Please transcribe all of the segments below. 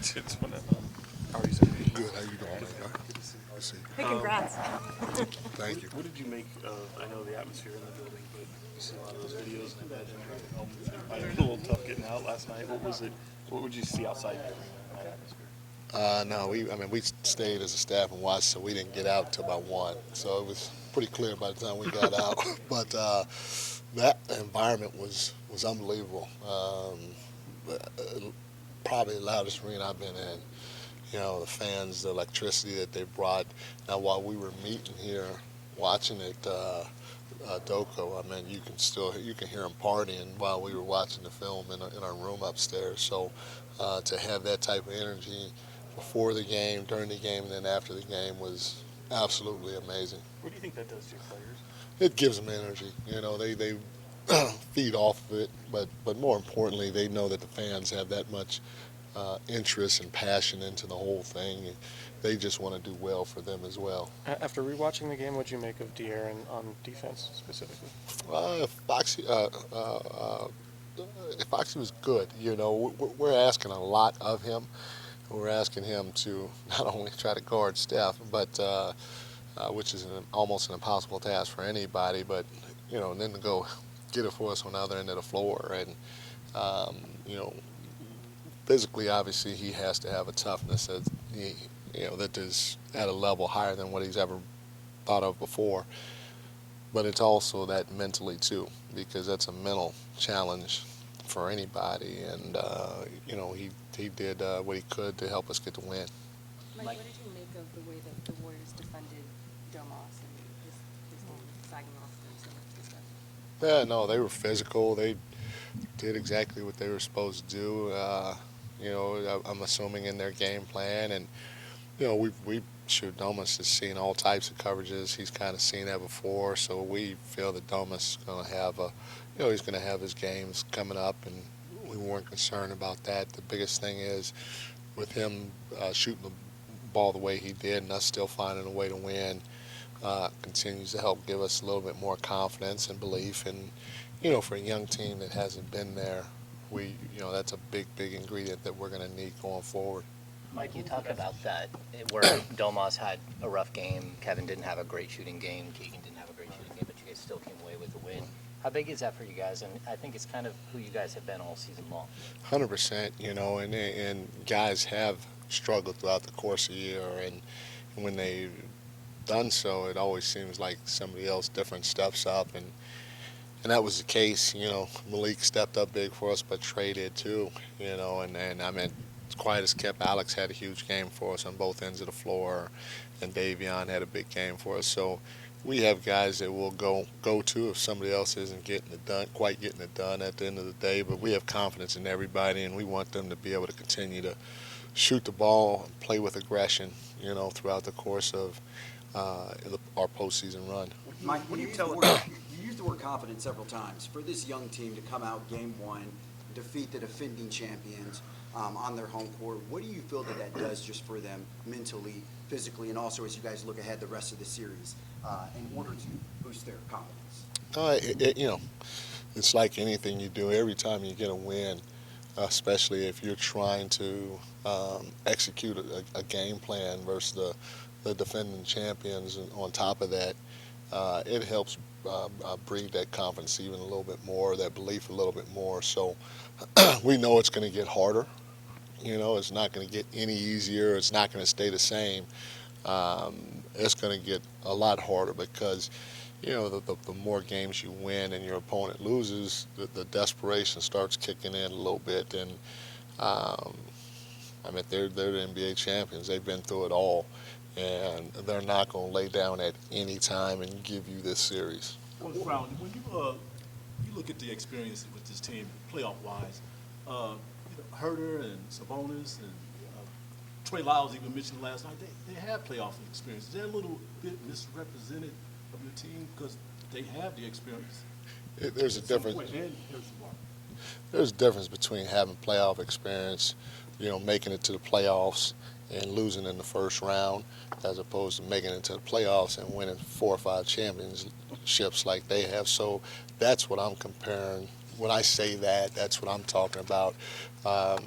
Just wanna, how are you, sir? Good. How you doing, man? Good to see you. See. Hey, congrats. Thank you. What did you make of, I know the atmosphere in the building, but you see a lot of those videos and imagine it might have been a little tough getting out last night. What was it, what would you see outside there in that atmosphere? No, we stayed as a staff and watched, so we didn't get out till about 1. So it was pretty clear by the time we got out. But that environment was unbelievable. Probably the loudest arena I've been in. You know, the fans, the electricity that they brought. Now, while we were meeting here, watching it, Doko, I mean, you can hear them partying while we were watching the film in our room upstairs. So to have that type of energy before the game, during the game, and then after the game was absolutely amazing. What do you think that does to your players? It gives them energy. You know, they feed off of it, but more importantly, they know that the fans have that much interest and passion into the whole thing. They just want to do well for them as well. After rewatching the game, what'd you make of De'Aaron on defense specifically? Foxy was good. You know, we're asking a lot of him. We're asking him to not only try to guard Steph, but which is almost an impossible task for anybody. But you know, and then to go get it for us on the other end of the floor, and you know, physically, obviously, he has to have a toughness that that is at a level higher than what he's ever thought of before. But it's also that mentally too, because that's a mental challenge for anybody. And you know, he did what he could to help us get the win. Mike, what did you make of the way that the Warriors defended Domas and his game sagging off and so much good stuff? Yeah, no, they were physical. They did exactly what they were supposed to do. You know, I'm assuming in their game plan, and you know, Domas has seen all types of coverages. He's kind of seen that before, so we feel that Domas is going to have he's going to have his games coming up, and we weren't concerned about that. The biggest thing is with him shooting the ball the way he did, and us still finding a way to win, continues to help give us a little bit more confidence and belief. And you know, for a young team that hasn't been there, that's a big ingredient that we're going to need going forward. Mike, you talk about that, where Domas had a rough game, Kevin didn't have a great shooting game, Keegan didn't have a great shooting game, but you guys still came away with the win. How big is that for you guys? And I think it's kind of who you guys have been all season long. 100%, you know, and guys have struggled throughout the course of the year, and when they've done so, it always seems like somebody else different steps up, and that was the case. You know, Malik stepped up big for us, but Trey did too, you know, and I mean, as quiet as kept, Alex had a huge game for us on both ends of the floor, and Davion had a big game for us. So we have guys that will go to if somebody else isn't quite getting it done at the end of the day. But we have confidence in everybody, and we want them to be able to continue to shoot the ball and play with aggression, you know, throughout the course of our postseason run. Mike, what do you tell us? You used the word confidence several times. For this young team to come out game one, defeat the defending champions on their home court, what do you feel that does just for them mentally, physically, and also as you guys look ahead the rest of the series in order to boost their confidence? You know, it's like anything you do. Every time you get a win, especially if you're trying to execute a game plan versus the defending champions, and on top of that, it helps breed that confidence even a little bit more, that belief a little bit more. So we know it's going to get harder. You know, it's not going to get any easier. It's not going to stay the same. It's going to get a lot harder because, you know, the more games you win and your opponent loses, the desperation starts kicking in a little bit. And, I mean, they're the NBA champions. They've been through it all. And they're not going to lay down at any time and give you this series. Coach Brown, when you look at the experience with this team, playoff-wise, Herter and Sabonis and Trey Lyles even mentioned last night, they have playoff experience. Is that a little bit misrepresented of your team because they have the experience? There's a difference. There's a difference between having playoff experience, you know, making it to the playoffs and losing in the first round, as opposed to making it to the playoffs and winning 4 or 5 championships like they have. So that's what I'm comparing when I say that, that's what I'm talking about.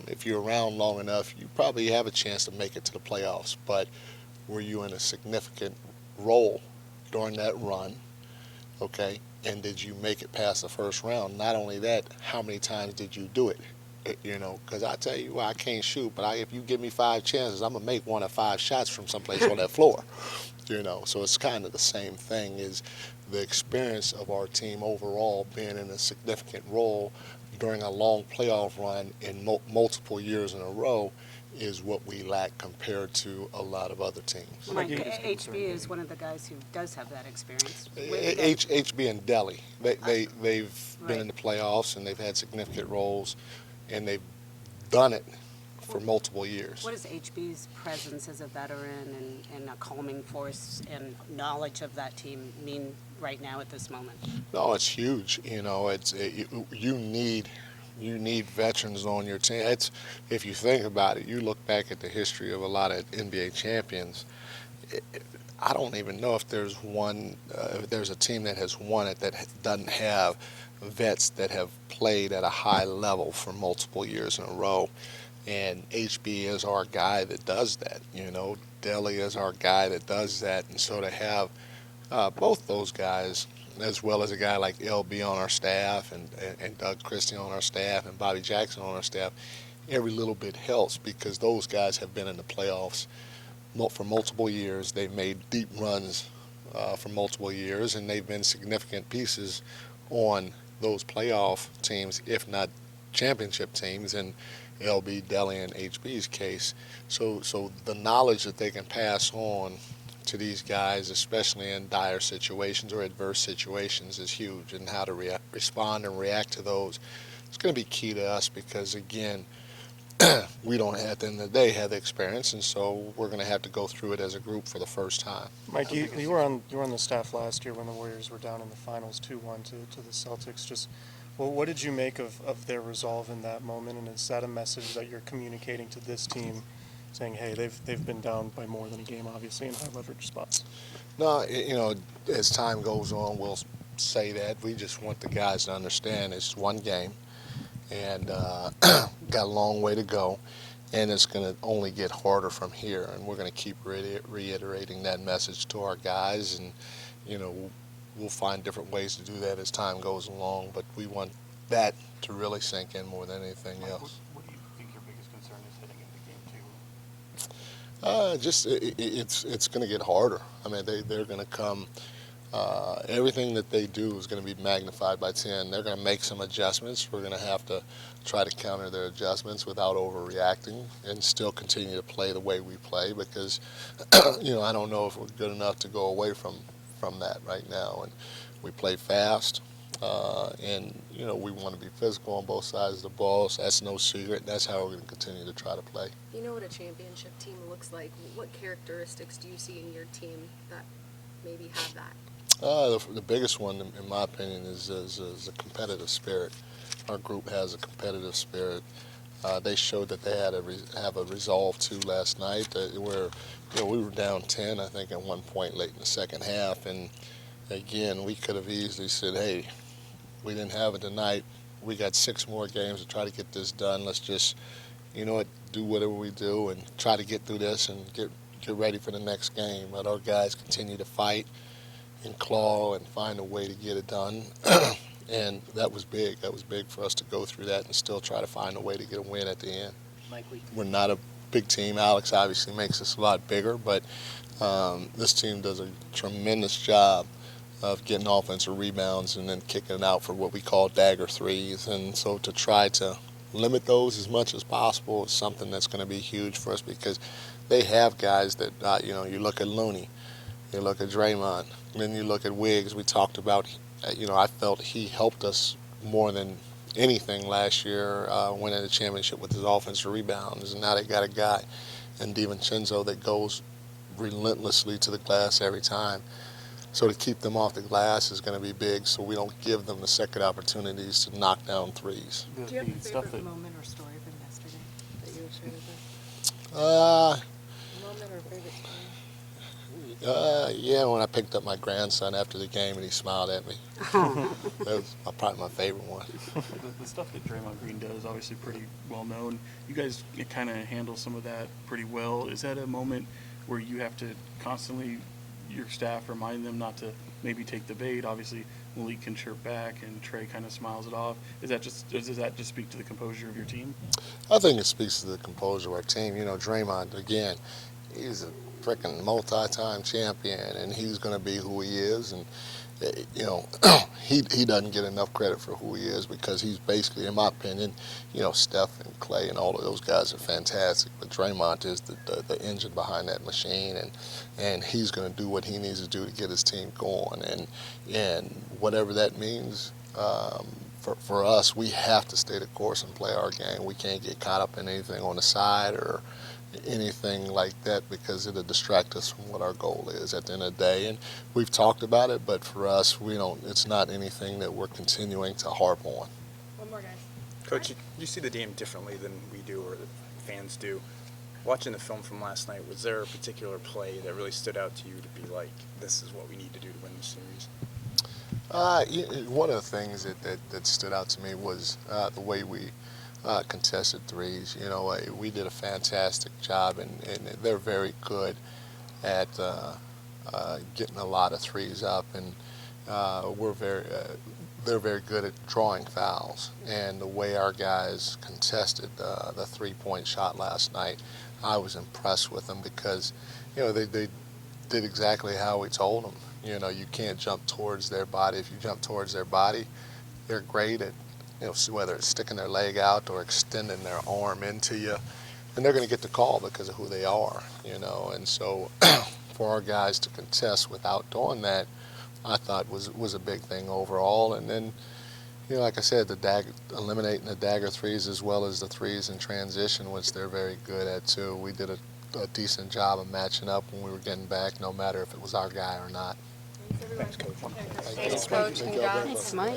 If you're around long enough, you probably have a chance to make it to the playoffs. But were you in a significant role during that run? Okay, and did you make it past the first round? Not only that, how many times did you do it? You know, because I tell you, I can't shoot, but if you give me 5 chances, I'm gonna make 1 of 5 shots from someplace on that floor. You know, so it's kind of the same thing. Is the experience of our team overall being in a significant role during a long playoff run in multiple years in a row is what we lack compared to a lot of other teams. Mike, HB is one of the guys who does have that experience. HB and Delhi, they've been in Right. the playoffs and they've had significant roles, and they've done it for multiple years. What does HB's presence as a veteran and a calming force and knowledge of that team mean right now at this moment? No, it's huge. You know, you need veterans on your team. If you think about it, you look back at the history of a lot of NBA champions. I don't even know if there's there's a team that has won it that doesn't have vets that have played at a high level for multiple years in a row. And HB is our guy that does that. You know, Delhi is our guy that does that. And so to have both those guys, as well as a guy like LB on our staff and Doug Christie on our staff and Bobby Jackson on our staff, every little bit helps because those guys have been in the playoffs for multiple years. They've made deep runs for multiple years, and they've been significant pieces on those playoff teams, if not championship teams, in LB, Delhi, and HB's case. So the knowledge that they can pass on to these guys, especially in dire situations or adverse situations, is huge, and how to respond and react to those. It's going to be key to us because, again, we don't, at the end of the day, have the experience, and so we're going to have to go through it as a group for the first time. Mike, you were on the staff last year when the Warriors were down in the finals 2-1 to the Celtics. Just, well, what did you make of their resolve in that moment, and is that a message that you're communicating to this team, saying, hey, they've been down by more than a game, obviously, in high leverage spots? No, you know, as time goes on, we'll say that. We just want the guys to understand it's one game, and got a long way to go, and it's going to only get harder from here. And we're going to keep reiterating that message to our guys, and you know, we'll find different ways to do that as time goes along. But we want that to really sink in more than anything else. What do you think your biggest concern is heading into game 2? It's going to get harder. I mean, they're going to come. Everything that they do is going to be magnified by 10. They're going to make some adjustments. We're going to have to try to counter their adjustments without overreacting and still continue to play the way we play because, you know, I don't know if we're good enough to go away from that right now. And we play fast, and, you know, we want to be physical on both sides of the ball, so that's no secret. That's how we're going to continue to try to play. You know what a championship team looks like. What characteristics do you see in your team that maybe have that? The biggest one, in my opinion, is a competitive spirit. Our group has a competitive spirit. They showed that they have a resolve too last night. Where, you know, we were down 10, I think, at one point late in the second half, and again, we could have easily said, "Hey, we didn't have it tonight. We got 6 more games to try to get this done. Let's just, you know what, do whatever we do and try to get through this and get ready for the next game." But our guys continue to fight and claw and find a way to get it done. And that was big. That was big for us to go through that and still try to find a way to get a win at the end. Mike, We're not a big team. Alex obviously makes us a lot bigger, but this team does a tremendous job of getting offensive rebounds and then kicking it out for what we call dagger threes. And so to try to limit those as much as possible is something that's going to be huge for us because they have guys that, you know, you look at Looney, you look at Draymond, and then you look at Wiggs. We talked about, you know, I felt he helped us more than anything last year, winning the championship with his offensive rebounds. And now they got a guy in DiVincenzo that goes relentlessly to the glass every time. So to keep them off the glass is going to be big, so we don't give them the second opportunities to knock down threes. Do you have a favorite moment or story from yesterday that you would share with us? Moment or favorite story? Yeah, when I picked up my grandson after the game and he smiled at me. That was probably my favorite one. The stuff that Draymond Green does is obviously pretty well known. You guys kind of handle some of that pretty well. Is that a moment where you have to constantly, your staff, remind them not to maybe take the bait? Obviously, Malik can chirp back and Trey kind of smiles it off. Does that just speak to the composure of your team? I think it speaks to the composure of our team. You know, Draymond, again, he's a freaking multi-time champion, and he's going to be who he is. And, you know, he doesn't get enough credit for who he is because he's basically, in my opinion, you know, Steph and Clay and all of those guys are fantastic. But Draymond is the engine behind that machine, and he's going to do what he needs to do to get his team going. And whatever that means, for us, we have to stay the course and play our game. We can't get caught up in anything on the side or anything like that because it'll distract us from what our goal is at the end of the day. And we've talked about it, but for us, it's not anything that we're continuing to harp on. One more, guys. Coach, you see the game differently than we do or the fans do. Watching the film from last night, was there a particular play that really stood out to you to be like, this is what we need to do to win the series? One of the things that stood out to me was the way we contested threes. You know, we did a fantastic job, and they're very good at getting a lot of threes up, and they're very good at drawing fouls. And the way our guys contested the three-point shot last night, I was impressed with them because, you know, they did exactly how we told them. You know, you can't jump towards their body. If you jump towards their body, they're great at, you know, whether it's sticking their leg out or extending their arm into you, and they're going to get the call because of who they are, you know. And so for our guys to contest without doing that, I thought was a big thing overall. And then, you know, like I said, eliminating the dagger threes as well as the threes in transition, which they're very good at too. We did a decent job of matching up when we were getting back, no matter if it was our guy or not. Thanks, everyone. Thanks, Coach. Thanks, Coach. Congrats. Thanks, Mike.